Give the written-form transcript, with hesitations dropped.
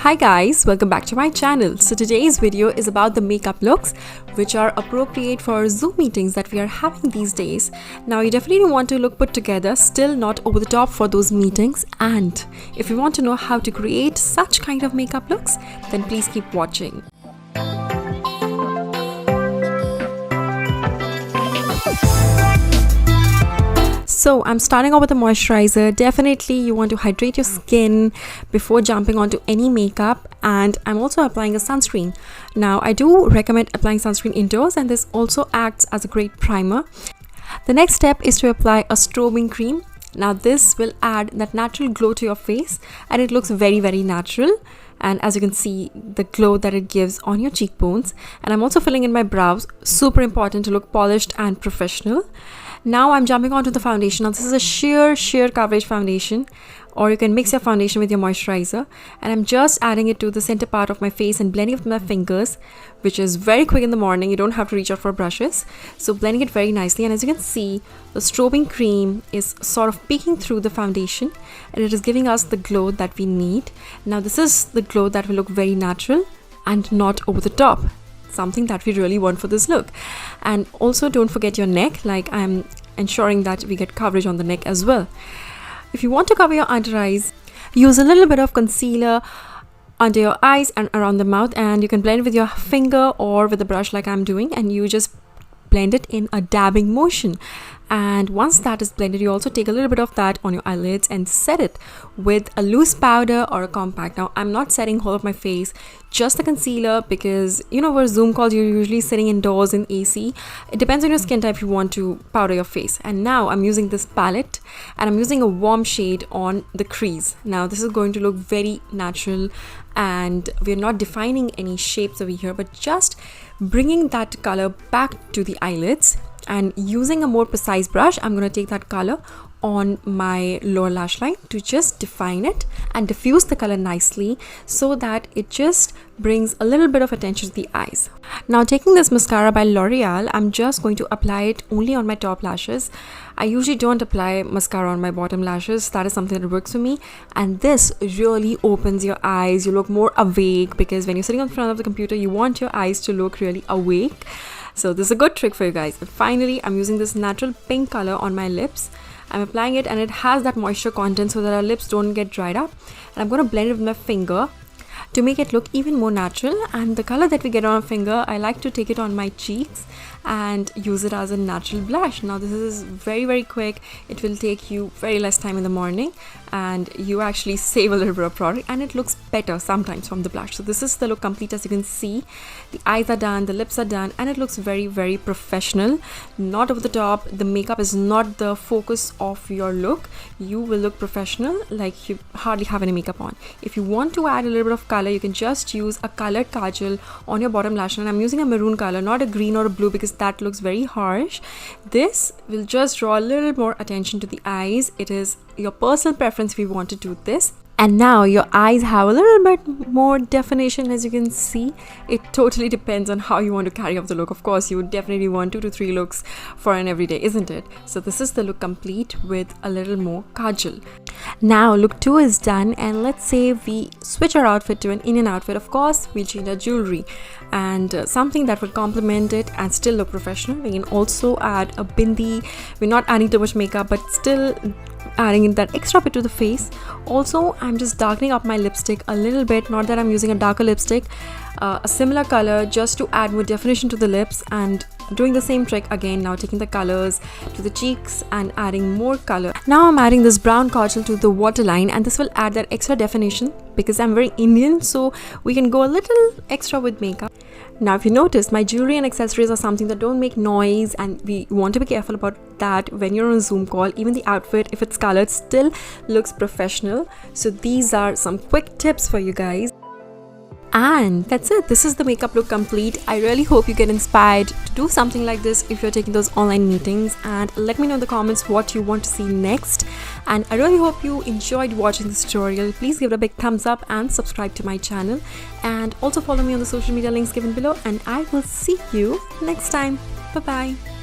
Hi guys, welcome back to my channel. So today's video is about the makeup looks which are appropriate for Zoom meetings that we are having these days. Now you definitely want to look put together, still not over the top for those meetings, and if you want to know how to create such kind of makeup looks, then please keep watching. So I'm starting off with a moisturizer. Definitely you want to hydrate your skin before jumping onto any makeup, and I'm also applying a sunscreen. Now I do recommend applying sunscreen indoors, and this also acts as a great primer. The next step is to apply a strobing cream. Now this will add that natural glow to your face, and it looks very natural. And as you can see, the glow that it gives on your cheekbones. And I'm also filling in my brows, super important to look polished and professional. Now I'm jumping onto the foundation. Now this is a sheer coverage foundation, or you can mix your foundation with your moisturizer, and I'm just adding it to the center part of my face and blending it with my fingers, which is very quick in the morning. You don't have to reach out for brushes, so blending it very nicely. And as you can see, the strobing cream is sort of peeking through the foundation, and it is giving us the glow that we need. Now this is the glow that will look very natural and not over the top, something that we really want for this look. And also don't forget your neck, like I'm ensuring that we get coverage on the neck as well. If you want to cover your under eyes, use a little bit of concealer under your eyes and around the mouth, and you can blend it with your finger or with a brush like I'm doing, and you just blend it in a dabbing motion. And once that is blended, you also take a little bit of that on your eyelids and set it with a loose powder or a compact. Now I'm not setting whole of my face, just the concealer, because you know, for Zoom calls you're usually sitting indoors in AC. It depends on your skin type if you want to powder your face. And now I'm using this palette, and I'm using a warm shade on the crease. Now this is going to look very natural, and we're not defining any shapes over here, but just bringing that color back to the eyelids. And using a more precise brush, I'm going to take that color on my lower lash line to just define it and diffuse the color nicely, so that it just brings a little bit of attention to the eyes. Now taking this mascara by L'Oreal, I'm just going to apply it only on my top lashes. I usually don't apply mascara on my bottom lashes. That is something that works for me, and this really opens your eyes. You look more awake, because when you're sitting in front of the computer, you want your eyes to look really awake. So this is a good trick for you guys. And finally, I'm using this natural pink color on my lips. I'm applying it, and it has that moisture content so that our lips don't get dried up. And I'm going to blend it with my finger to make it look even more natural. And the color that we get on our finger, I like to take it on my cheeks and use it as a natural blush. Now this is very quick. It will take you very less time in the morning, and you actually save a little bit of product, and it looks better sometimes from the blush. So this is the look complete. As you can see, the eyes are done, the lips are done, and it looks very professional, not over the top. The makeup is not the focus of your look. You will look professional, like you hardly have any makeup on. If you want to add a little bit of color, you can just use a colored kajal on your bottom lash line. I'm using a maroon color, not a green or a blue, because that looks very harsh. This will just draw a little more attention to the eyes. It is your personal preference if you want to do this. And now your eyes have a little bit more definition. As you can see, it totally depends on how you want to carry out the look. Of course, you would definitely want 2 to 3 looks for an everyday, isn't it? So this is the look complete with a little more kajal. Now look 2 is done, and let's say we switch our outfit to an Indian outfit. Of course, we'll change our jewelry and something that will complement it and still look professional. We can also add a bindi. We're not adding too much makeup, but still adding in that extra bit to the face. Also, I'm just darkening up my lipstick a little bit, not that I'm using a darker lipstick, a similar color, just to add more definition to the lips, and doing the same trick again. Now taking the colors to the cheeks and adding more color. Now I'm adding this brown kajal to the waterline, and this will add that extra definition, because I'm very Indian, so we can go a little extra with makeup. Now if you notice, my jewelry and accessories are something that don't make noise, and we want to be careful about that when you're on a Zoom call. Even the outfit, if it's colored, still looks professional. So these are some quick tips for you guys. And that's it. This is the makeup look complete. I really hope you get inspired to do something like this if you're taking those online meetings, and let me know in the comments what you want to see next. And I really hope you enjoyed watching this tutorial. Please give it a big thumbs up and subscribe to my channel, and also follow me on the social media links given below, and I will see you next time. Bye bye.